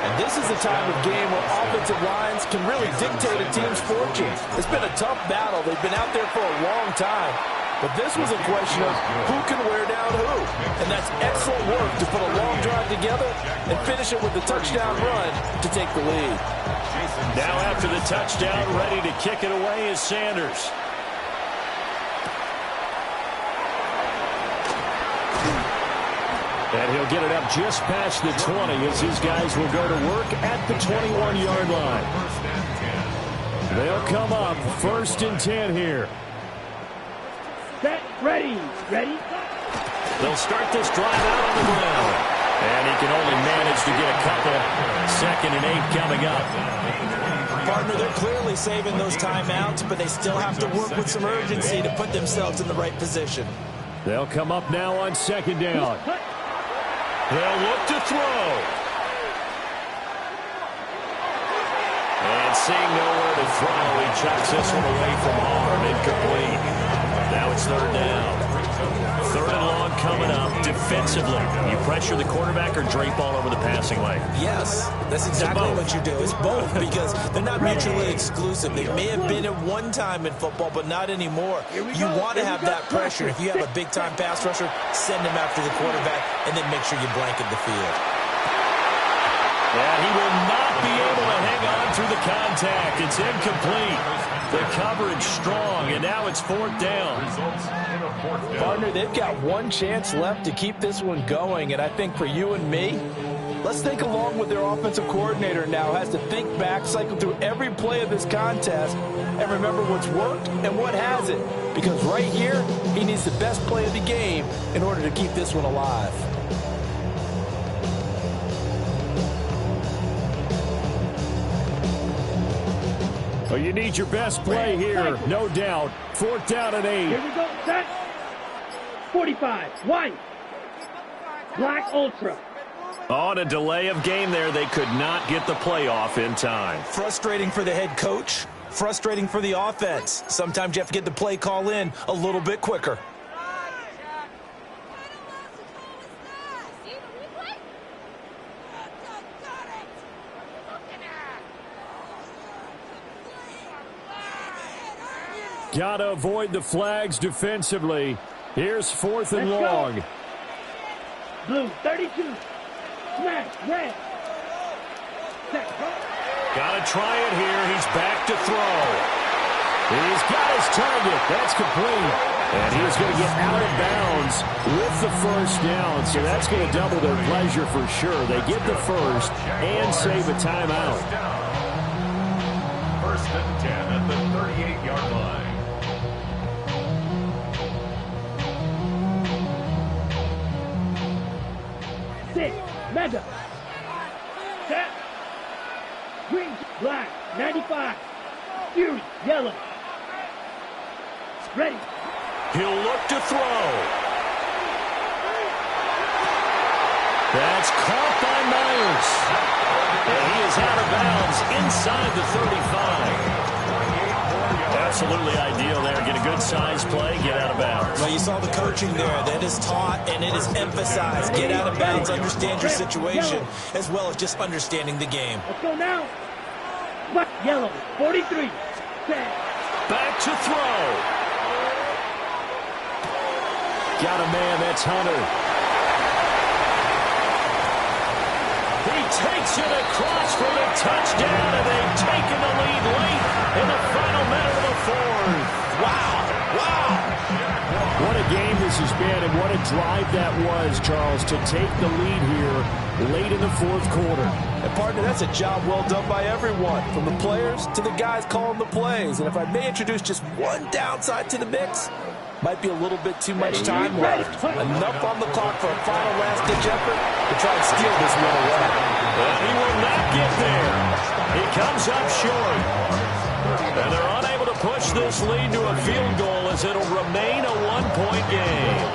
And this is a time of game where offensive lines can really dictate a team's fortune. It's been a tough battle. They've been out there for a long time. But this was a question of who can wear down who. And that's excellent work to put a long drive together and finish it with a touchdown run to take the lead. Now after the touchdown, ready to kick it away is Sanders. And he'll get it up just past the 20 as his guys will go to work at the 21-yard line. They'll come up 1st and 10 here. Set, ready, ready. They'll start this drive out on the ground. And he can only manage to get a couple. 2nd and 8 coming up. Partner, they're clearly saving those timeouts, but they still have to work with some urgency to put themselves in the right position. They'll come up now on 2nd down. They'll look to throw. And seeing nowhere to throw, he chucks this one away from harm. Incomplete. Now it's 3rd down. 3rd and long coming up. Defensively, you pressure the quarterback or drape all over the passing lane? Yes, that's exactly what you do. It's both because they're not mutually exclusive. They may have been at one time in football, but not anymore. You want to have that pressure. If you have a big-time pass rusher, send him after the quarterback, and then make sure you blanket the field. And he will not be able to hang on through the contact. It's incomplete. The coverage strong, and now it's 4th down. Partner, they've got one chance left to keep this one going, and I think for you and me, let's think along with their offensive coordinator now, has to think back, cycle through every play of this contest, and remember what's worked and what hasn't. Because right here, he needs the best play of the game in order to keep this one alive. Well, you need your best play here, no doubt. 4th down and 8. Here we go, set. 45, white. Black Ultra. On a delay of game there, they could not get the play off in time. Frustrating for the head coach. Frustrating for the offense. Sometimes you have to get the play call in a little bit quicker. Got to avoid the flags defensively. Here's 4th and Let's long. Go. Blue, 32. Smash, red. Set, got to try it here. He's back to throw. He's got his target. That's complete. And he is going to get out of bounds with the 1st down. So that's going to double their pleasure for sure. They get the 1st and save a timeout. 1st and 10 at the 38-yard line. Mega. Set. Green, black, 95. Fury, yellow. Ready. He'll look to throw. That's caught by Myers. And he is out of bounds inside the 35. Absolutely ideal there. Get a good size play, get out of bounds. Well, you saw the coaching there. That is taught and it is emphasized. Get out of bounds, understand your situation, as well as just understanding the game. Let's go now. Yellow, 43. Back to throw. Got a man, that's Hunter. He takes it across for the touchdown, and they've taken the lead late in the final minute of the fourth. Wow. What a game this has been, and what a drive that was, Charles, to take the lead here late in the fourth quarter. And partner, that's a job well done by everyone, from the players to the guys calling the plays. And if I may introduce just one downside to the mix, might be a little bit too much time left. Enough on the clock for a final last-ditch effort to try and steal this one away. And he will not get there. He comes up short. And they're unable to push this lead to a field goal as it'll remain a one-point game.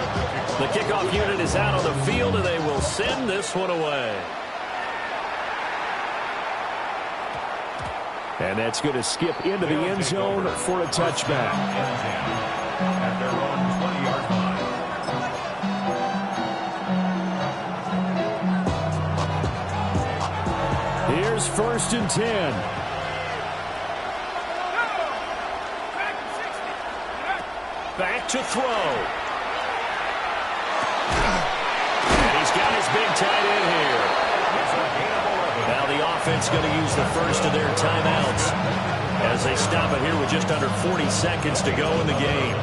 The kickoff unit is out on the field, and they will send this one away. And that's going to skip into the end zone for a touchback. At their own 20-yard line. Here's 1st and 10. Back to throw. And he's got his big tight end here. Now the offense going to use the first of their timeouts as they stop it here with just under 40 seconds to go in the game.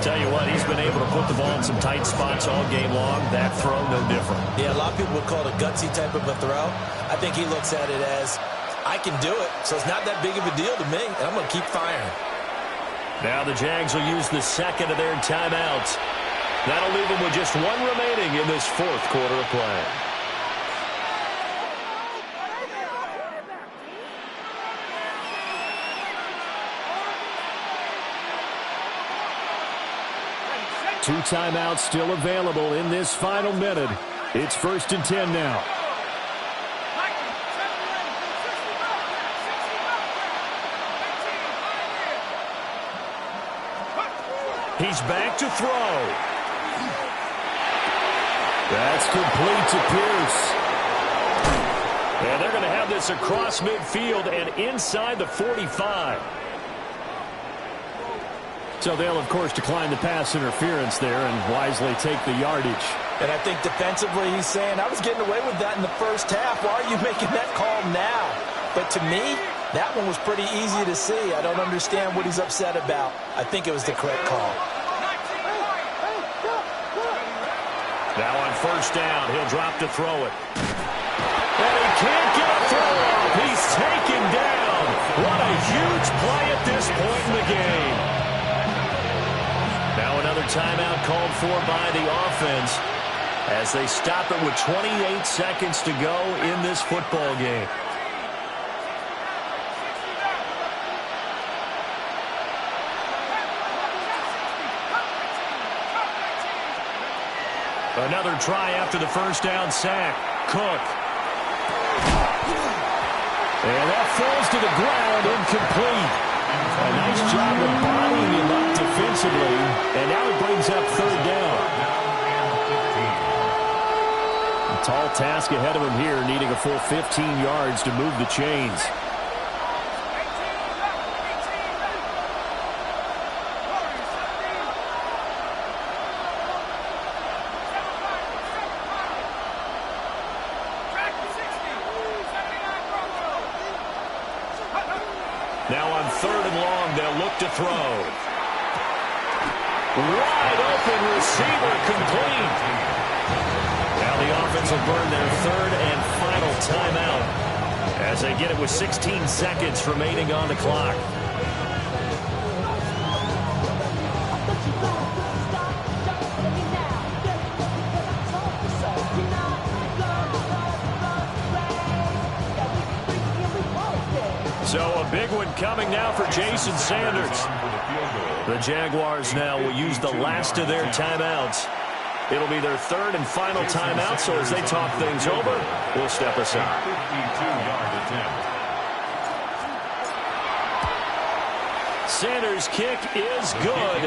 Tell you what, he's been able to put the ball in some tight spots all game long. That throw, no different. Yeah, a lot of people would call it a gutsy type of a throw. I think he looks at it as, I can do it, so it's not that big of a deal to me, and I'm going to keep firing. Now the Jags will use the second of their timeouts. That'll leave them with just one remaining in this fourth quarter of play. Two timeouts still available in this final minute. It's 1st and 10 now. He's back to throw. That's complete to Pierce. And they're going to have this across midfield and inside the 45. So they'll, of course, decline the pass interference there and wisely take the yardage. And I think defensively he's saying, I was getting away with that in the first half. Why are you making that call now? But to me, that one was pretty easy to see. I don't understand what he's upset about. I think it was the correct call. Now on 1st down, he'll drop to throw it. And he can't get a throw off. He's taken down. What a huge play at this point in the game. Now another timeout called for by the offense as they stop it with 28 seconds to go in this football game. Another try after the 1st down sack. Cook. And that falls to the ground, incomplete. A nice job of bodying him up defensively, and now it brings up 3rd down. A tall task ahead of him here, needing a full 15 yards to move the chains. Now on 3rd and long, they'll look to throw. Wide open receiver, complete. Now the offense will burn their 3rd and final timeout as they get it with 16 seconds remaining on the clock. So a big one coming now for Jason Sanders. The Jaguars now will use the last of their timeouts. It'll be their third and final timeout, so as they talk things over, we'll step aside. 52-yard attempt. Sanders' kick is good.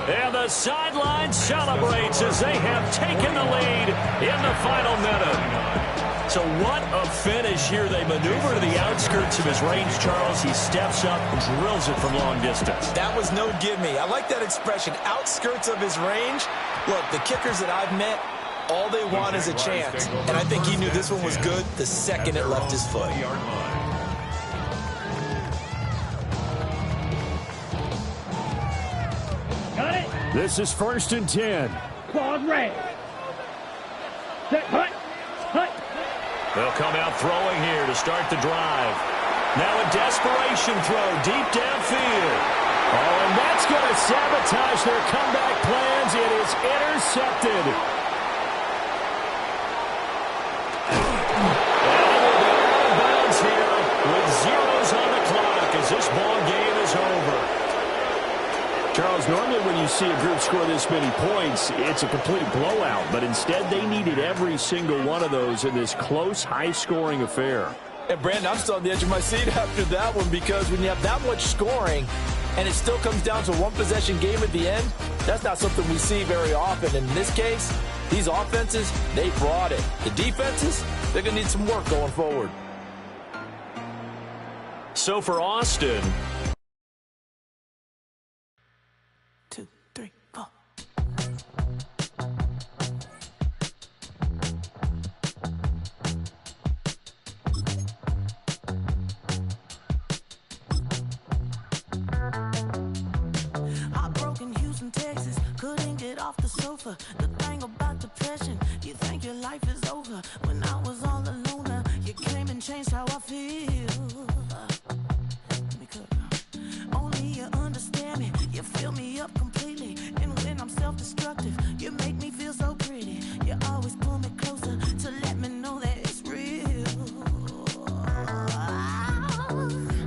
And the sideline celebrates as they have taken the lead in the final minute. So what a finish here. They maneuver to the outskirts of his range, Charles. He steps up, drills it from long distance. That was no gimme. I like that expression, outskirts of his range. Look, the kickers that I've met, all they want is a chance. And I think he knew this one was good the second it left his foot. Got it. This is 1st and 10. Claws red. Set, hut. They'll come out throwing here to start the drive. Now a desperation throw deep downfield. Oh, and that's going to sabotage their comeback plans. It is intercepted. And we'll be out of bounds here with zeros on the clock as this ball game is over. Charles, normally when you see a group score this many points, it's a complete blowout. But instead, they needed every single one of those in this close, high-scoring affair. And, Brandon, I'm still on the edge of my seat after that one because when you have that much scoring and it still comes down to a one-possession game at the end, that's not something we see very often. In this case, these offenses, they brought it. The defenses, they're going to need some work going forward. So for Austin, 2, 3, 4. Heartbroken Houston, Texas, couldn't get off the sofa. The thing about depression, you think your life is over. When I was all alone, you came and changed how I feel. Only you understand me, you fill me up completely. And when I'm self-destructive, you make me feel so pretty. You always pull me closer to let me know that it's real.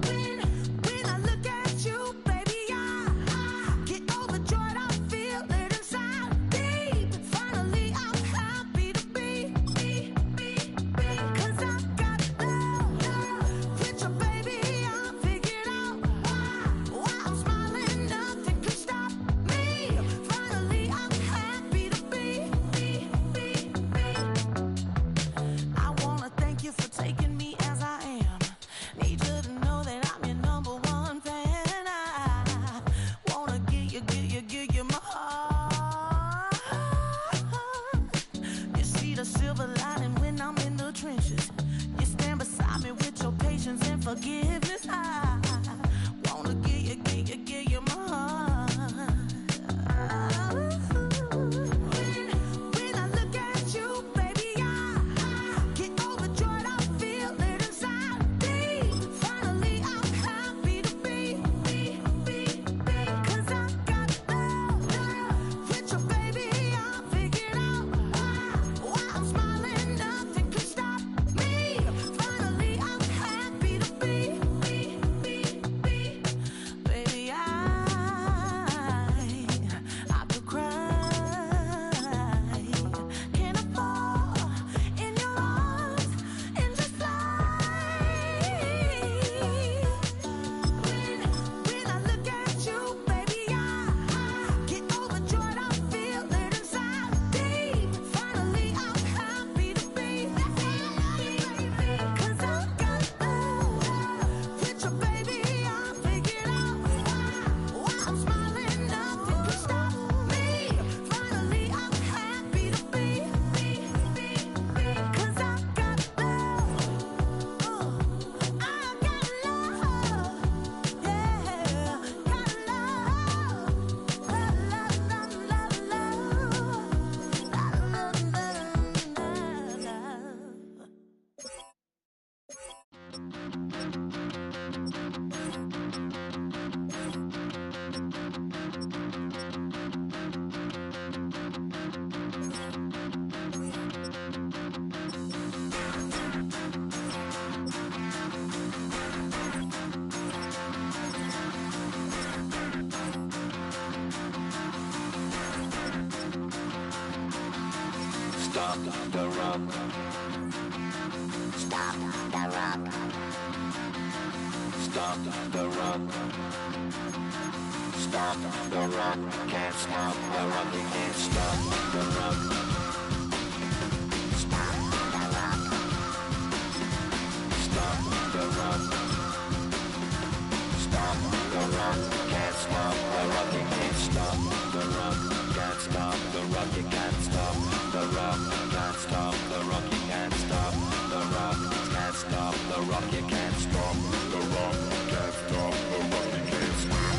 When I look at you, baby, I get overjoyed. I feel it inside deep. Finally, I'm happy to be. Cause I got love with your baby. I figured out why I'm smiling. Nothing could stop me. Finally, I'm happy to be. I wanna thank you for taking me as I am. Need you to know that I'm your #1 fan. I wanna give you my heart. You see the silver lining when I'm in the trenches. You stand beside me with your patience and forgiveness. I wanna give you my heart. When I look at you, baby, I get overjoyed. I feel it inside deep. Finally, I'm happy to be. Cause I got love with your baby. I figured out why I'm smiling. Nothing could stop me. Finally, I'm happy to be. Stop the rock. Stop the rock. Stop the rock. Stop the rock. Can't stop the rock. You can't stop the rock. Stop the rock. Stop the rock. Stop the rock. Can't stop the rock. You can't stop the rock. Can't stop the rock. You can't stop the rock. Can't stop the rock. You can't stop the rock. Can't stop the rock. You can't stop the rock. Can't stop the rock. You can't stop.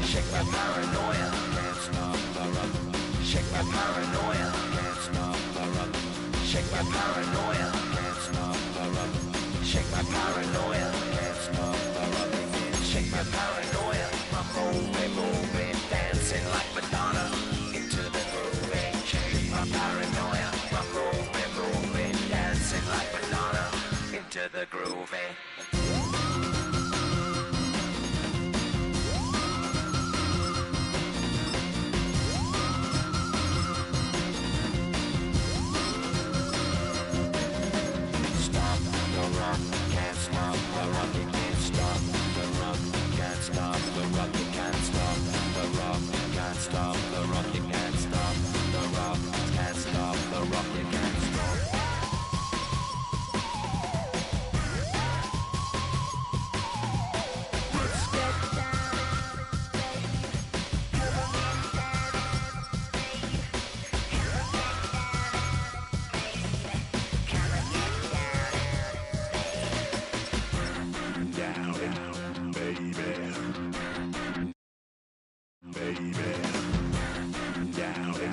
Shake my paranoia. Can't stop the rock. Shake my paranoia. Can't stop the rock. Shake my paranoia. Can't stop the rock. Shake my paranoia. Can't stop the rock. Shake my paranoia. I'm moving, dancing like Madonna into the groove. Shake my paranoia. I'm moving, dancing like Madonna into the groove. Stop the rock, can't stop the rock, you can't stop the rock, can't stop the rock, you can't stop the rock, can't stop the rock, you can't stop the rock, can't stop the rock, you can't stop. Down, baby, baby, down.